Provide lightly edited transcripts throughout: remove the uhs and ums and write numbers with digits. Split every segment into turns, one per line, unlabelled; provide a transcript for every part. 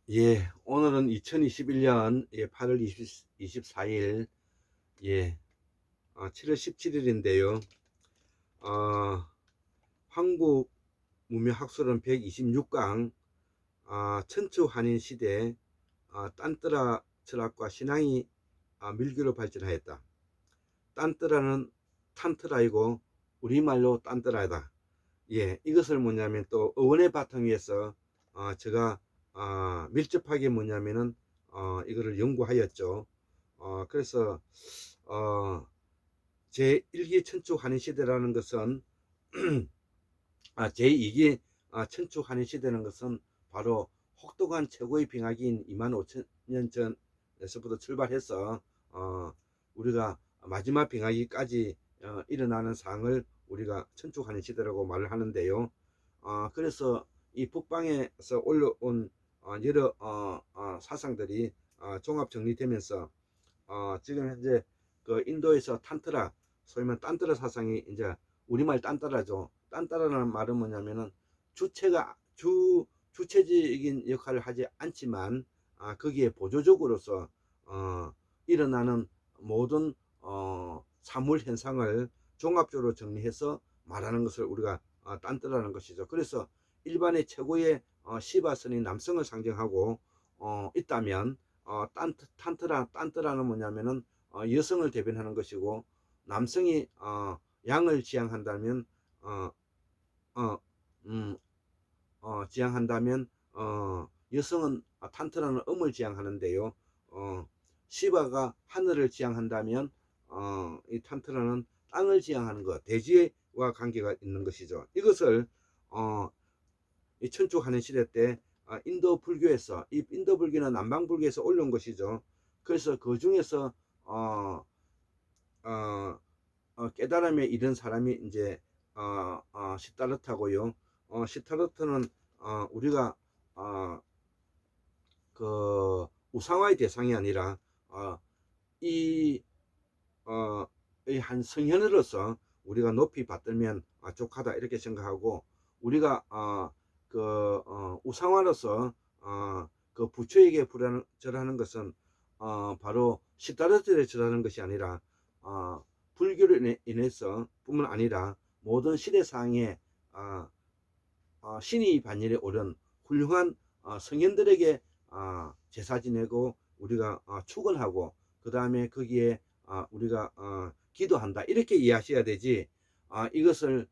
예, 오늘은 2021년 8월 24일, 7월 17일인데요. 한국 문명학술은 126강, 천추환인 시대, 딴뜨라 철학과 신앙이 밀교로 발전하였다. 딴뜨라는 탄트라이고 우리말로 딴뜨라다. 이것을 뭐냐면 또 어원의 바탕 위에서 제가 밀접하게 뭐냐면은 이거를 연구하였죠. 그래서 제1기 천축한인 시대라는 것은 제2기 천축한인 시대라는 것은 바로 혹독한 최고의 빙하기인 2만 5천 년 전에서부터 출발해서 우리가 마지막 빙하기까지 일어나는 상을 우리가 천축한인 시대라고 말을 하는데요. 그래서 이 북방에서 올라온 여러 사상들이 종합 정리되면서 지금 현재 그 인도에서 탄트라, 소위 말하면 딴뜨라 사상이 이제 우리말 딴따라죠. 딴따라는 말은 뭐냐면은 주체적인 역할을 하지 않지만 거기에 보조적으로서 일어나는 모든 사물 현상을 종합적으로 정리해서 말하는 것을 우리가 딴뜨라는 것이죠. 그래서 일반의 최고의 시바선이 남성을 상징하고 있다면 딴뜨라는 뭐냐면은 여성을 대변하는 것이고, 남성이 양을 지향한다면 어, 어, 음, 지향한다면 여성은 탄트라는 음을 지향하는데요. 시바가 하늘을 지향한다면 이 탄트라는 땅을 지향하는 것, 대지와 관계가 있는 것이죠. 이것을 어, 이 천축하는 시대 때 인도 불교에서, 이 인도 불교는 남방 불교에서 올라온 것이죠. 그래서 그 중에서 어, 깨달음에 이른 사람이 이제 시타르타고요. 시타르타는 우리가 그 우상화의 대상이 아니라 이 한 성현으로서 우리가 높이 받들면 족하다 이렇게 생각하고, 우리가 우상화로서 그 부처에게 절하는 것은 바로 시타르트에 절하는 것이 아니라 불교로 인해서 뿐만 아니라 모든 시대상에 신이 반열에 오른 훌륭한 성현들에게 제사 지내고 우리가 축원하고, 그 다음에 거기에 우리가 기도한다 이렇게 이해하셔야 되지. 이것을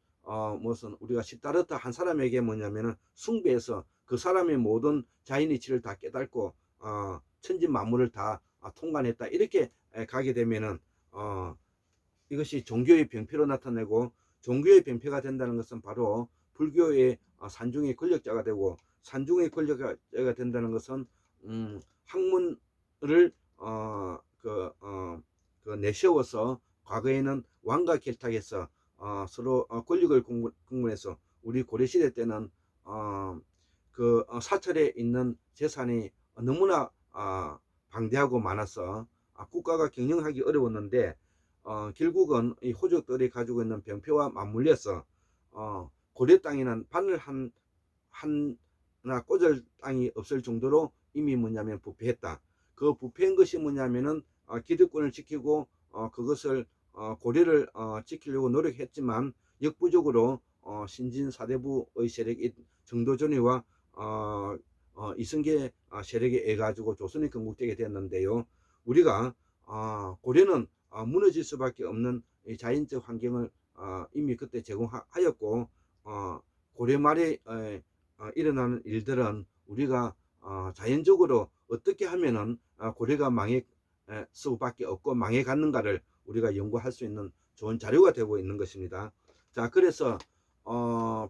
무슨 우리가 시타르타 한 사람에게 뭐냐면은 숭배해서 그 사람의 모든 자인이치를 다 깨닫고 천지 만물을 다 통관했다 이렇게 가게 되면은 이것이 종교의 병폐로 나타내고, 종교의 병폐가 된다는 것은 바로 불교의 산중의 권력자가 되고, 산중의 권력자가 된다는 것은 학문을 내세워서 과거에는 왕과 결탁해서 서로 권력을 공분해서, 우리 고려시대 때는 사찰에 있는 재산이 너무나 방대하고 많아서 국가가 경영하기 어려웠는데, 결국은 이 호족들이 가지고 있는 병폐와 맞물려서 고려 땅에는 바늘 하나 꽂을 땅이 없을 정도로 이미 뭐냐면 부패했다. 그 부패한 것이 뭐냐면은 기득권을 지키고 그것을 고려를 지키려고 노력했지만 역부족으로 신진 사대부의 세력인 정도전이와 이승계 세력에 의해 가지고 조선이 건국되게 되었는데요. 우리가 고려는 무너질 수밖에 없는 자연적 환경을 이미 그때 제공하였고, 고려 말에 일어나는 일들은 우리가 자연적으로 어떻게 하면은 고려가 망할 수밖에 없고 망해 갔는가를 우리가 연구할 수 있는 좋은 자료가 되고 있는 것입니다. 자, 그래서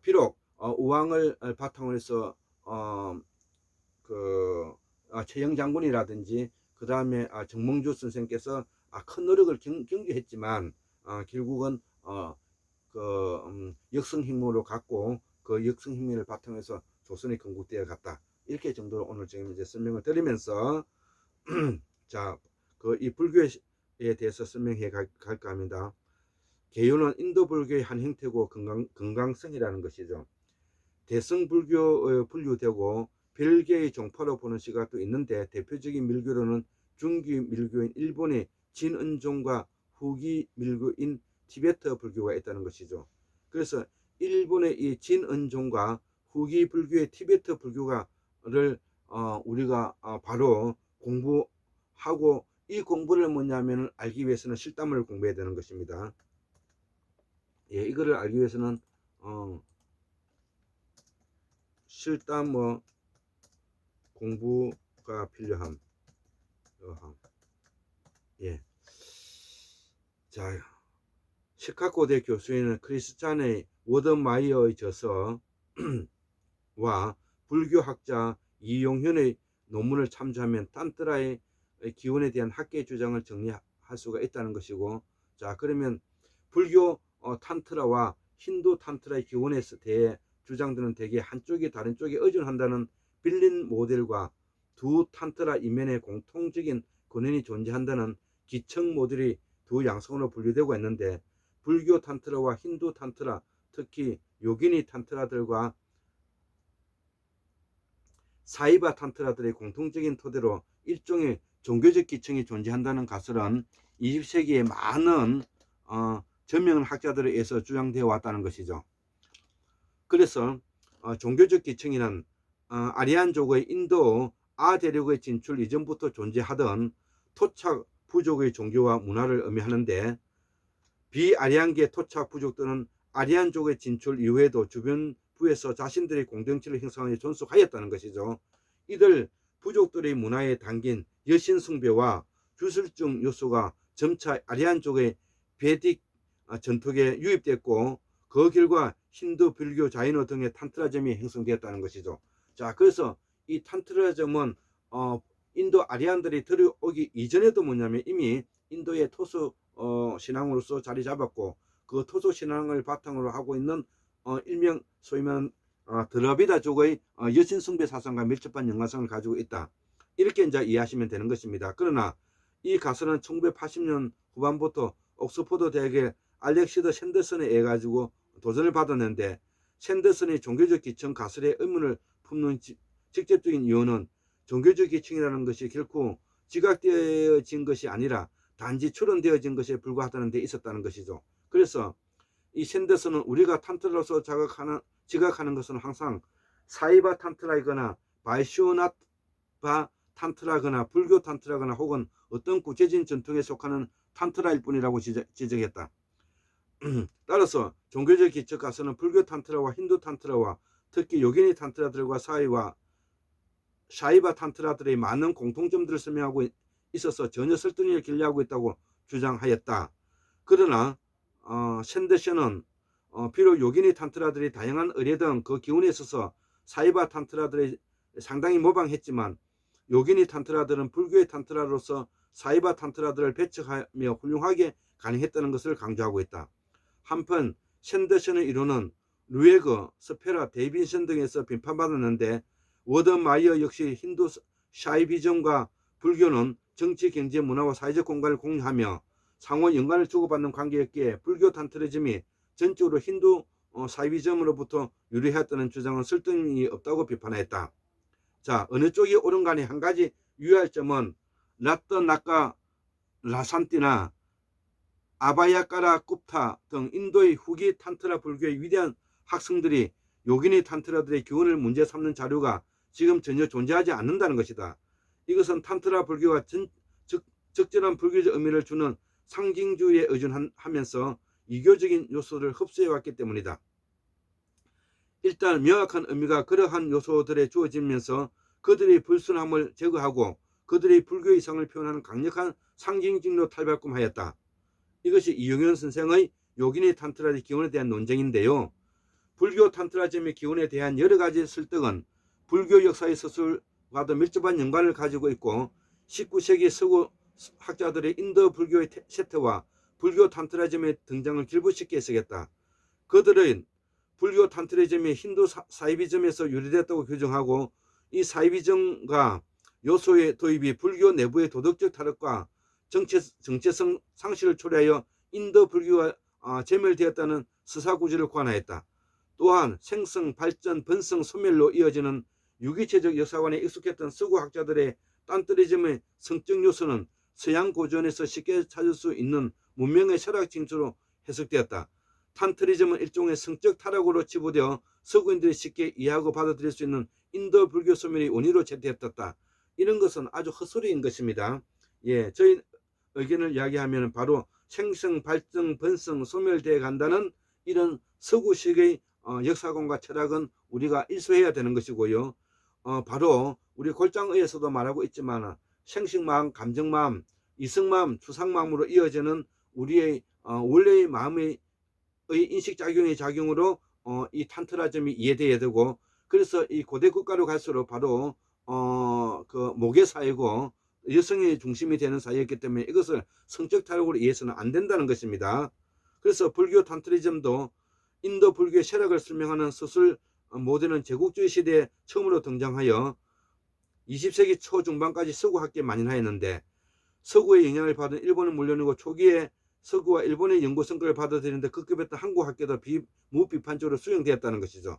비록 우왕을 바탕으로 해서 최영 장군이라든지 그 다음에 정몽주 선생께서 큰 노력을 경주했지만 결국은 역성행무로 갔고, 그 역성행무를 바탕해서 조선이 건국되어 갔다 이렇게 정도로 오늘 지금 이제 설명을 드리면서 자, 이 불교에 대해서 설명해 갈까 합니다. 개요는 인도 불교의 한 형태고 건강성이라는 것이죠. 대성 불교에 분류되고 별개의 종파로 보는 시각도 있는데, 대표적인 밀교로는 중기 밀교인 일본의 진은종과 후기 밀교인 티베트 불교가 있다는 것이죠. 그래서 일본의 이 진은종과 후기 불교의 티베트 불교가를 우리가 바로 공부하고, 이 공부를 뭐냐면 알기 위해서는 실담을 공부해야 되는 것입니다. 예, 이거를 알기 위해서는 실담 공부가 필요함. 예. 자, 시카고대 교수인 크리스찬의 워든마이어의 저서와 불교학자 이용현의 논문을 참조하면 탄트라의 기원에 대한 학계의 주장을 정리할 수가 있다는 것이고, 자, 그러면 불교 탄트라와 힌두 탄트라의 기원에 대해 주장들은 대개 한쪽이 다른 쪽에 의존한다는 빌린 모델과 두 탄트라 이면에 공통적인 근원이 존재한다는 기청 모델이 두 양성으로 분류되고 있는데, 불교 탄트라와 힌두 탄트라, 특히 요기니 탄트라들과 사이바 탄트라들의 공통적인 토대로 일종의 종교적 기층이 존재한다는 가설은 20세기에 많은 저명 학자들에 의해서 주장되어 왔다는 것이죠. 그래서 종교적 기층이란 아리안족의 인도 아대륙의 진출 이전부터 존재하던 토착 부족의 종교와 문화를 의미하는데, 비아리안계 토착 부족들은 아리안족의 진출 이후에도 주변 부에서 자신들의 공동체를 형성하여 존속하였다는 것이죠. 이들 부족들의 문화에 담긴 여신 숭배와 주술적 요소가 점차 아리안족의 베딕 전통에 유입됐고, 그 결과 힌두, 불교, 자이노 등의 탄트라즘이 형성되었다는 것이죠. 자, 그래서 이 탄트라즘은 인도 아리안들이 들어오기 이전에도 뭐냐면 이미 인도의 토수 신앙으로서 자리 잡았고, 그 토수 신앙을 바탕으로 하고 있는 일명 소위 말하는 드라비다족의 여신 숭배 사상과 밀접한 연관성을 가지고 있다, 이렇게 이제 이해하시면 되는 것입니다. 그러나 이 가설은 1980년 후반부터 옥스퍼드 대학의 알렉시더 샌더슨에 의해 가지고 도전을 받았는데, 샌더슨의 종교적 기층 가설의 의문을 품는 직접적인 이유는 종교적 기층이라는 것이 결코 지각되어진 것이 아니라 단지 추론되어진 것에 불과하다는 데 있었다는 것이죠. 그래서 이 샌더슨은 우리가 탄트라로서 지각하는 것은 항상 사이바 탄트라이거나 바이슈나바 탄트라거나 불교 탄트라거나 혹은 어떤 구체적인 전통에 속하는 탄트라일 뿐이라고 지적했다. 따라서 종교적 기초 가서는 불교 탄트라와 힌두 탄트라와 특히 요기니 탄트라들과 사이바 탄트라들의 많은 공통점들을 설명하고 있어서 전혀 설득력을 기대하고 있다고 주장하였다. 그러나 샌더슨은 비록 요기니 탄트라들이 다양한 의례 등 그 기운에 있어서 사이바 탄트라들이 상당히 모방했지만, 요기니 탄트라들은 불교의 탄트라로서 사이바 탄트라들을 배척하며 훌륭하게 가능했다는 것을 강조하고 있다. 한편 샌더슨의 이론은 루에거, 스페라, 데이빈슨 등에서 비판받았는데, 워드마이어 역시 힌두 샤이비즘과 불교는 정치, 경제, 문화와 사회적 공간을 공유하며 상호 연관을 주고받는 관계였기에 불교 탄트리즘이 전적으로 힌두 사이비즘으로부터 유래했다는 주장은 설득력이 없다고 비판했다. 자, 어느 쪽이 옳은 간에 한 가지 유의할 점은 라떼 나카 라산티나 아바야카라 굽타 등 인도의 후기 탄트라 불교의 위대한 학생들이 요기니 탄트라들의 기원을 문제 삼는 자료가 지금 전혀 존재하지 않는다는 것이다. 이것은 탄트라 불교가 적절한 불교적 의미를 주는 상징주의에 의존하면서 이교적인 요소를 흡수해왔기 때문이다. 일단 명확한 의미가 그러한 요소들에 주어지면서 그들의 불순함을 제거하고 그들의 불교 이상을 표현하는 강력한 상징적으로 탈바꿈하였다. 이것이 이용현 선생의 요기니 탄트라의 기원에 대한 논쟁인데요. 불교 탄트라즘의 기원에 대한 여러 가지 설득은 불교 역사의 서술과도 밀접한 연관을 가지고 있고, 19세기 서구 학자들의 인도 불교의 세태와 불교 탄트라즘의 등장을 길부시켜 해석했다. 그들은 불교 탄트라즘이 힌두 사이비즘에서 유래됐다고 규정하고, 이 사이비즘과 요소의 도입이 불교 내부의 도덕적 타락과 정체성 상실을 초래하여 인도 불교가 제멸되었다는 서사구조를 고안하였다. 또한 생성, 발전, 번성, 소멸로 이어지는 유기체적 역사관에 익숙했던 서구 학자들의 딴뜨리즘의 성적 요소는 서양 고전에서 쉽게 찾을 수 있는 문명의 철학 징수로 해석되었다. 탄트리즘은 일종의 성적 타락으로 치부되어 서구인들이 쉽게 이해하고 받아들일 수 있는 인도 불교 소멸의 원인으로 채택했다. 이런 것은 아주 헛소리인 것입니다. 예, 저희 의견을 이야기하면 바로 생성, 발전, 번성, 소멸되어 간다는 이런 서구식의 역사관과 철학은 우리가 일소해야 되는 것이고요. 바로 우리 골장의에서도 말하고 있지만 생식마음, 감정마음, 이성마음, 추상마음으로 이어지는 우리의 원래의 마음의 인식작용의 작용으로 이 탄트라즘이 이해되어야 되고, 그래서 이 고대 국가로 갈수록 바로 그 모계 사회고 여성의 중심이 되는 사회였기 때문에 이것을 성적 타락으로 이해해서는 안 된다는 것입니다. 그래서 불교 탄트리즘도 인도 불교의 철학을 설명하는 서술 모델은 제국주의 시대에 처음으로 등장하여 20세기 초중반까지 서구 학계에 만연하였는데, 서구의 영향을 받은 일본은 물론이고 초기에 서구와 일본의 연구 성과를 받아들이는데 급급했던 한국 학계도 무비판적으로 수용되었다는 것이죠.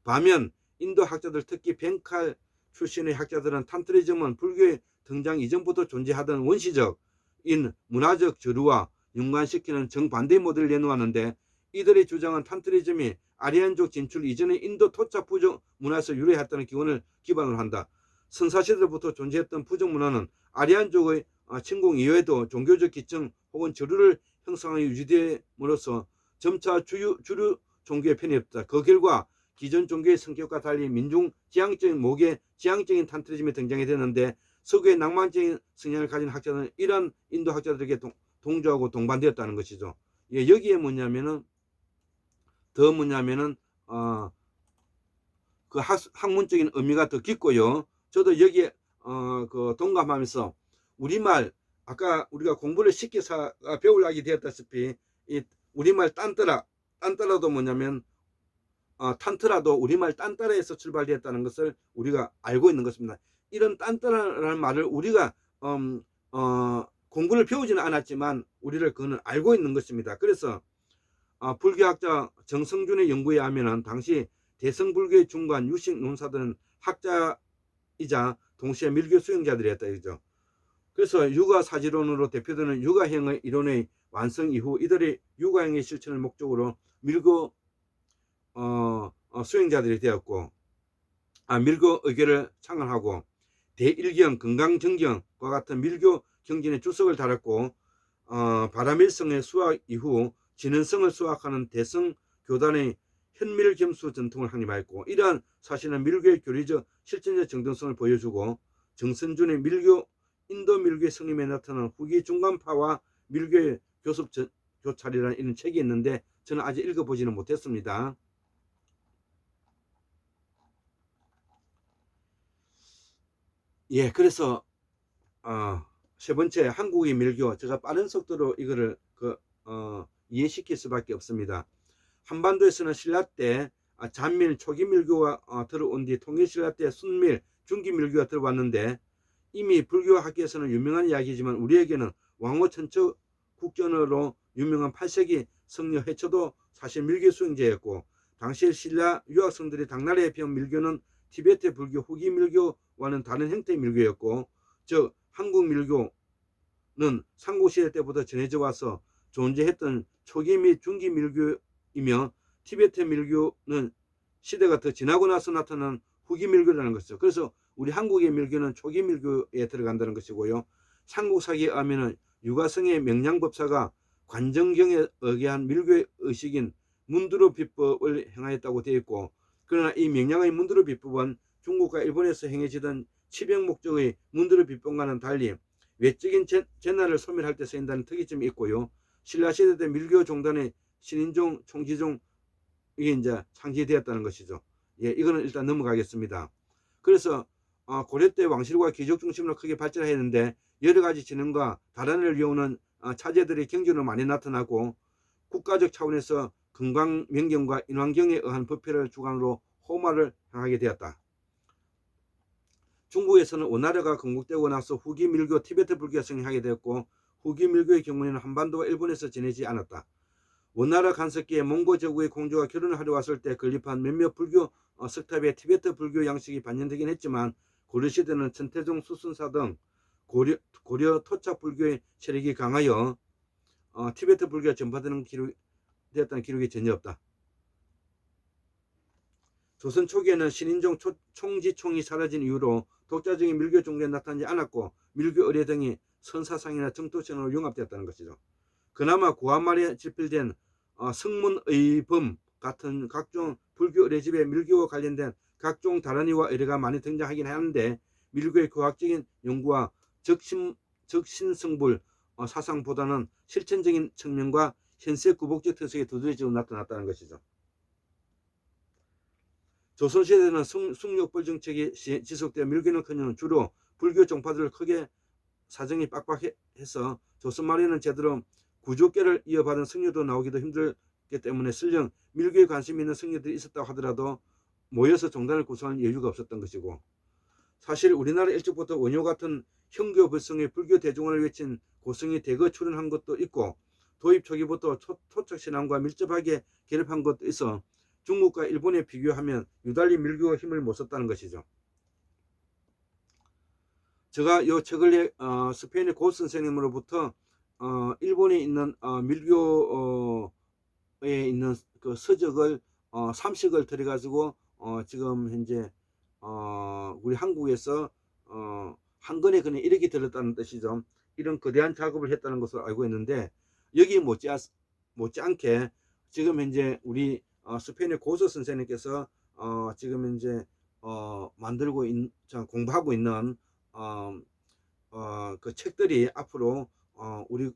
반면 인도 학자들, 특히 벵칼 출신의 학자들은 탄트리즘은 불교의 등장 이전부터 존재하던 원시적인 문화적 저류와 연관시키는 정반대의 모델을 내놓았는데, 이들의 주장은 탄트리즘이 아리안족 진출 이전의 인도 토착 부족 문화에서 유래했다는 기원을 기반으로 한다. 선사시대부터 존재했던 부족 문화는 아리안족의 침공 이외에도 종교적 기층 혹은 저류를 형성하여 유지됨으로써 점차 주류 종교에 편입했다. 그 결과 기존 종교의 성격과 달리 민중 지향적인 모계 지향적인 탄트리즘이 등장이 되는데, 서구의 낭만적인 성향을 가진 학자들은 이러한 인도 학자들에게 동조하고 동반되었다는 것이죠. 예, 여기에 뭐냐면은 그 학문적인 의미가 더 깊고요. 저도 여기에 그 동감하면서 우리말, 아까 우리가 공부를 쉽게 배우려게 되었다시피 이 우리말 딴따라도 뭐냐면 탄트라도 우리말 딴따라에서 출발되었다는 것을 우리가 알고 있는 것입니다. 이런 딴따라라는 말을 우리가 공부를 배우지는 않았지만 우리를 그거는 알고 있는 것입니다. 그래서 불교학자 정성준의 연구에 하면은 당시 대성불교의 중간 유식 논사들은 학자이자 동시에 밀교 수용자들이었다 이거죠. 그래서 육아사지론으로 대표되는 육아형의 이론의 완성 이후 이들의 육아형의 실천을 목적으로 밀교 수용자들이 되었고, 밀교 의계를 창안하고 대일경, 건강정경과 같은 밀교 경전의 주석을 달았고, 바라밀성의 수학 이후 진원성을 수학하는 대성 교단의 현밀겸수 전통을 확립하였고, 이러한 사실은 밀교의 교리적 실천적 정당성을 보여주고, 정선준의 인도 밀교의 성림에 나타난 후기 중간파와 밀교의 교습 교찰이라는 이런 책이 있는데 저는 아직 읽어보지는 못했습니다. 예, 그래서 세 번째, 한국의 밀교. 제가 빠른 속도로 이거를 이해시킬 수밖에 없습니다. 한반도에서는 신라 때 잔밀, 초기 밀교가 들어온 뒤 통일신라 때 순밀, 중기 밀교가 들어왔는데, 이미 불교 학계에서는 유명한 이야기지만 우리에게는 왕호 천처 국전으로 유명한 8세기 성녀 해처도 사실 밀교 수용자였고, 당시 신라 유학생들이 당나라에 배운 밀교는 티베트 불교 후기 밀교와는 다른 형태의 밀교였고, 즉 한국 밀교는 삼국시대 때부터 전해져 와서 존재했던 초기 및 중기 밀교이며, 티베트 밀교는 시대가 더 지나고 나서 나타난 후기 밀교라는 것이죠. 그래서 우리 한국의 밀교는 초기 밀교에 들어간다는 것이고요. 삼국사기에 하면은 유가성의 명량법사가 관정경에 의거한 밀교의 의식인 문두루 비법을 행하였다고 되어 있고, 그러나 이 명량의 문두루 비법은 중국과 일본에서 행해지던 치병 목적의 문두루 비법과는 달리 외적인 재난을 소멸할 때 쓰인다는 특이점이 있고요. 신라시대 때 밀교 종단의 신인종, 총지종이 이제 창시되었다는 것이죠. 예, 이거는 일단 넘어가겠습니다. 그래서 고려 때 왕실과 귀족 중심으로 크게 발전했는데, 여러 가지 진흥과 다란을 이루는 차제들이 경전으로 많이 나타나고, 국가적 차원에서 건강 명경과 인왕경에 의한 법회를 주관으로 호마를 향하게 되었다. 중국에서는 원나라가 건국되고 나서 후기 밀교 티베트 불교가 성행하게 되었고, 후기 밀교의 경우에는 한반도와 일본에서 지내지 않았다. 원나라 간섭기에 몽고 제국의 공주가 결혼을 하러 왔을 때 건립한 몇몇 불교 석탑에 티베트 불교 양식이 반영되긴 했지만 고려시대는 천태종 수순사 등 고려 토착 불교의 세력이 강하여 티베트 불교가 전파되는 되었다는 기록이 전혀 없다. 조선 초기에는 신인종 총지총이 사라진 이후로 독자적인 밀교 종교에 나타나지 않았고 밀교 의례 등이 선사상이나 정토천으로 융합되었다는 것이죠. 그나마 구한말에 집필된 성문의범 같은 각종 불교 의례집에 밀교와 관련된 각종 다란이와 의례가 많이 등장하긴 하는데 밀교의 과학적인 연구와 적신성불 사상보다는 실천적인 측면과 현세 구복적 특색이 두드러지고 나타났다는 것이죠. 조선시대에는 숭욕벌 정책이 지속되어 밀교는커녕 주로 불교 종파들을 크게 사정이 빡빡해서 조선 말에는 제대로 구조계를 이어받은 성녀도 나오기도 힘들기 때문에 설령 밀교에 관심 있는 성녀들이 있었다고 하더라도 모여서 종단을 구성할 여유가 없었던 것이고, 사실 우리나라 일찍부터 원효 같은 형교 불성의 불교 대중화를 외친 고성이 대거 출현한 것도 있고 도입 초기부터 토착신앙과 밀접하게 결합한 것도 있어 중국과 일본에 비교하면 유달리 밀교가 힘을 못 썼다는 것이죠. 제가 요 책을 스페인의 고 선생님으로부터 일본에 있는 밀교에 있는 그 서적을 30을 들여가지고 지금 현재 우리 한국에서 한 권에 그냥 1억이 들었다는 뜻이죠. 이런 거대한 작업을 했다는 것을 알고 있는데 여기 못지않게 지금 현재 우리 스페인의 고서 선생님께서 지금 현재 만들고 공부하고 있는 그 책들이 앞으로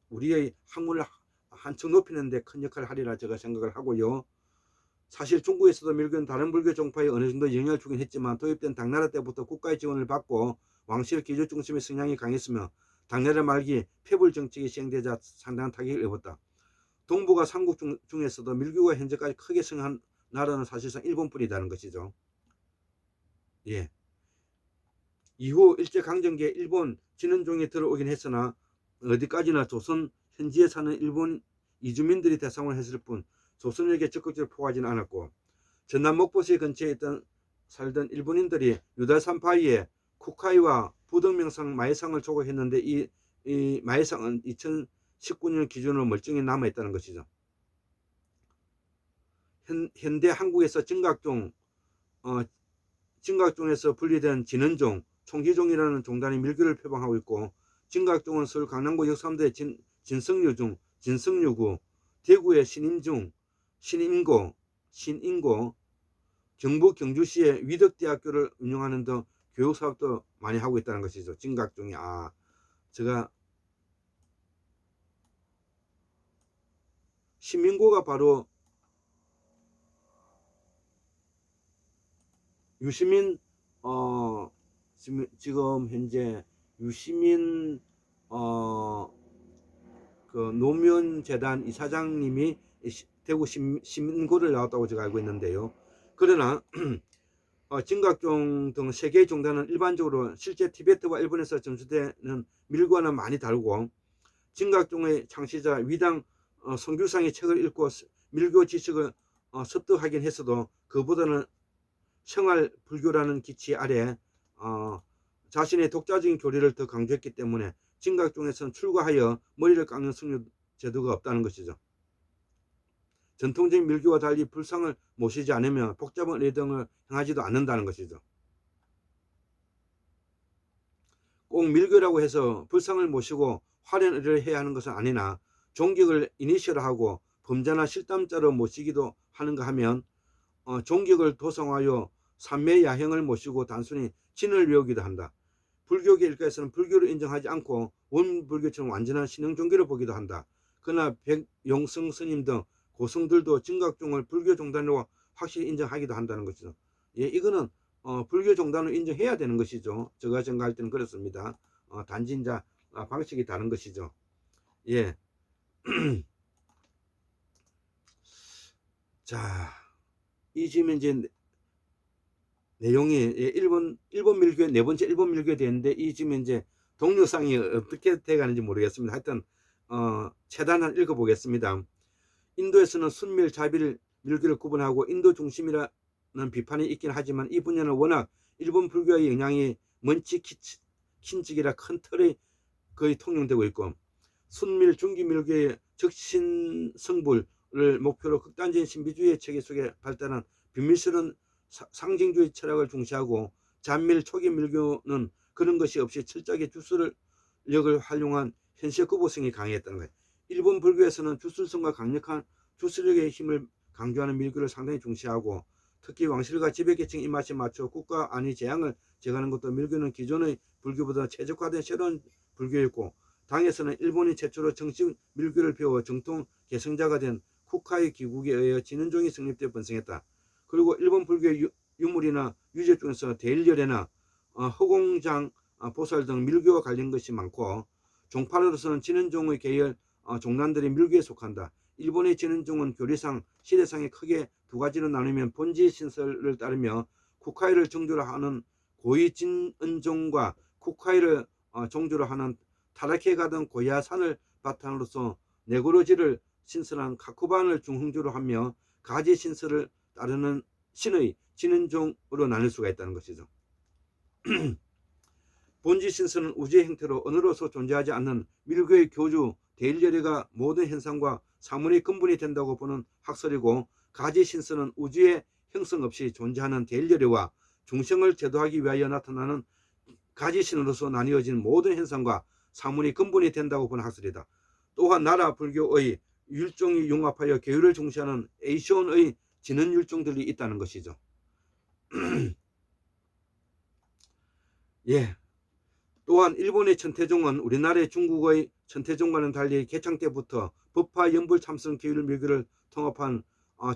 우리의 학문을 한층 높이는 데 큰 역할을 하리라 제가 생각을 하고요. 사실 중국에서도 밀교는 다른 불교 종파에 어느 정도 영향을 주긴 했지만 도입된 당나라 때부터 국가의 지원을 받고 왕실 기조 중심의 성향이 강했으며 당나라 말기 폐불 정책이 시행되자 상당한 타격을 입었다. 동북아 삼국 중에서도 밀교가 현재까지 크게 성한 나라는 사실상 일본뿐이라는 것이죠. 예. 이후 일제강점기에 일본 진원종이 들어오긴 했으나 어디까지나 조선 현지에 사는 일본 이주민들이 대상으로 했을 뿐 조선에게 적극적으로 포하지는 않았고, 전남 목포시 근처에 살던 일본인들이 유달산 바위에 쿠카이와 부덕명상 마해상을 조각했는데 이 마해상은 2019년 기준으로 멀쩡히 남아있다는 것이죠. 현대 한국에서 진각종에서 분리된 진원종, 총기종이라는 종단이 밀교를 표방하고 있고, 진각종은 서울 강남구 역삼대 진성류중, 진성류구, 대구의 신인고, 경북 경주시의 위덕대학교를 운영하는 등 교육사업도 많이 하고 있다는 것이죠. 진각종이 제가 신민고가 바로 유시민 지금 현재 유시민 그 노무현재단 이사장님이 대구 신민고를 나왔다고 제가 알고 있는데요. 그러나 진각종 등 세 개의 종단은 일반적으로 실제 티베트와 일본에서 전수되는 밀과는 많이 다르고, 진각종의 창시자 위당 성규상의 책을 읽고 밀교 지식을 습득하긴 했어도 그보다는 생활 불교라는 기치 아래 자신의 독자적인 교리를 더 강조했기 때문에 진각종에서는 출가하여 머리를 깎는 승려 제도가 없다는 것이죠. 전통적인 밀교와 달리 불상을 모시지 않으면 복잡한 의례 등을 행하지도 않는다는 것이죠. 꼭 밀교라고 해서 불상을 모시고 화려한 의례를 해야 하는 것은 아니나 종격을 이니셜하고 범자나 실담자로 모시기도 하는가 하면 종격을 도성하여 삼매야행을 모시고 단순히 진을 외우기도 한다. 불교계 일가에서는 불교를 인정하지 않고 원불교처럼 완전한 신흥 종교를 보기도 한다. 그러나 백용성 스님 등 고성들도 진각종을 불교 종단으로 확실히 인정하기도 한다는 것이죠. 예, 이거는 불교 종단으로 인정해야 되는 것이죠. 제가 생각할 때는 그렇습니다. 단지 이제 방식이 다른 것이죠. 예. 자, 이 지금 이제 내용이 일본 밀교의 네 번째 일본 밀교에 되는데 이 지금 이제 동영상이 어떻게 돼가는지 모르겠습니다. 하여튼 최대한 읽어보겠습니다. 인도에서는 순밀, 자빌, 밀교를 구분하고 인도 중심이라는 비판이 있긴 하지만 이 분야는 워낙 일본 불교의 영향이 먼치 킨직이라 큰 틀에 거의 통용되고 있고, 순밀 중기밀교의 적신성불을 목표로 극단적인 신비주의 체계 속에 발달한 비밀스러운 상징주의 철학을 중시하고, 잔밀 초기 밀교는 그런 것이 없이 철저하게 주술력을 활용한 현실 구보성이 강했다는 거예요. 일본 불교에서는 주술성과 강력한 주술력의 힘을 강조하는 밀교를 상당히 중시하고, 특히 왕실과 지배계층 입맛에 맞춰 국가 안위 재앙을 제거하는 것도 밀교는 기존의 불교보다 최적화된 새로운 불교였고, 당에서는 일본이 최초로 정식 밀교를 배워 정통 개성자가 된 쿠카이 기국에 의해 진원종이 성립되어 번성했다. 그리고 일본 불교의 유물이나 유적 중에서 대일열애나 허공장 보살 등 밀교와 관련 것이 많고, 종파로서는 진원종의 계열 종단들이 밀교에 속한다. 일본의 진원종은 교리상 시대상에 크게 두 가지로 나누면 본지 신설을 따르며 쿠카이를 정조로 하는 고위 진원종과 쿠카이를 정조로 하는 타라케가 등 고야산을 바탕으로서 네고로지를 신설한 카쿠반을 중흥주로 하며, 가지 신설을 따르는 신의 진원종으로 나눌 수가 있다는 것이죠. 본지 신설은 우주의 형태로 언어로서 존재하지 않는 밀교의 교주 대일열애가 모든 현상과 사물의 근본이 된다고 보는 학설이고, 가지 신설은 우주의 형성 없이 존재하는 대일열애와 중생을 제도하기 위하여 나타나는 가지신으로서 나뉘어진 모든 현상과 사물이 근본이 된다고 보는 학설이다. 또한 나라 불교의 율종이 융합하여 계율을 중시하는 에이시온의 진원 율종들이 있다는 것이죠. 예. 또한 일본의 천태종은 우리나라의 중국의 천태종과는 달리 개창 때부터 법화 연불 참선 계율 밀교를 통합한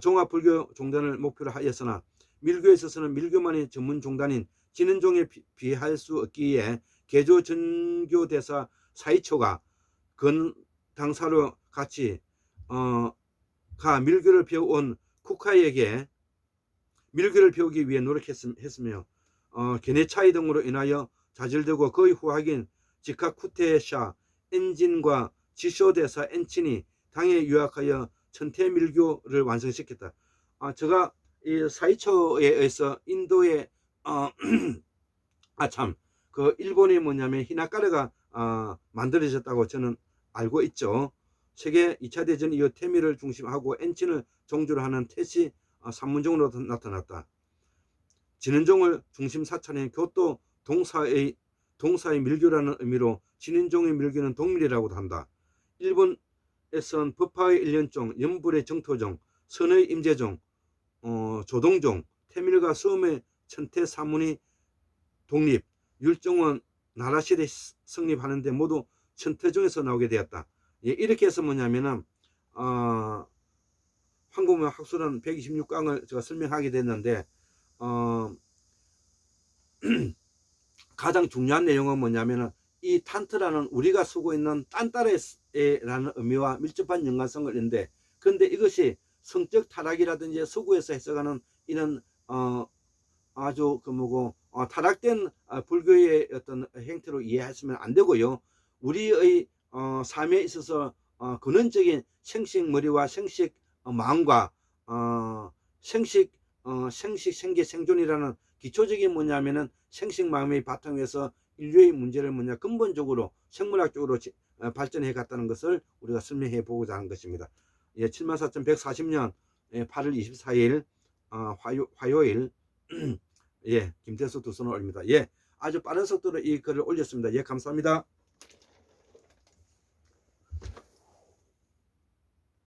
종합불교 종단을 목표로 하였으나, 밀교에 있어서는 밀교만의 전문 종단인 진원종에 비할 수 없기에 개조 전교대사 사이초가 건 당사로 같이 가 밀교를 배워온 쿠카이에게 밀교를 배우기 위해 노력했으며, 견해 차이 등으로 인하여 좌절되고 그의 후학인 지카쿠테샤 엔진과 지쇼대사 엔친이 당에 유학하여 천태밀교를 완성시켰다. 제가 이 사이초에 의해서 인도의 그 일본이 뭐냐면 히나카르가 만들어졌다고 저는 알고 있죠. 세계 2차 대전 이후 태미를 중심하고 엔친을 종주로 하는 태시 산문종으로 나타났다. 진원종을 중심 사찰인 교토 동사의 밀교라는 의미로 진원종의 밀교는 동밀이라고도 한다. 일본에선 법화의 일련종, 연불의 정토종, 선의 임재종, 조동종, 태밀과 수음의 천태 사문이 독립, 율종은 나라실에 성립하는데 모두 천태종에서 나오게 되었다. 예, 이렇게 해서 뭐냐면은 황금의 학술은 126강을 제가 설명하게 됐는데, 가장 중요한 내용은 뭐냐면은 이 탄트라는 우리가 쓰고 있는 딴따레라는 의미와 밀접한 연관성을 있는데, 그런데 이것이 성적 타락이라든지 서구에서 해석하는 이런 아주 타락된 불교의 어떤 행태로 이해하시면 안 되고요. 우리의 삶에 있어서 근원적인 생식 머리와 생식 마음과 생식 생계 생존이라는 기초적인 뭐냐면은 생식 마음의 바탕에서 인류의 문제를 근본적으로 생물학적으로 발전해 갔다는 것을 우리가 설명해 보고자 하는 것입니다. 예, 74,140년 8월 24일 화요일 예, 김태수 두 손을 올립니다. 예, 아주 빠른 속도로 이 글을 올렸습니다. 예, 감사합니다.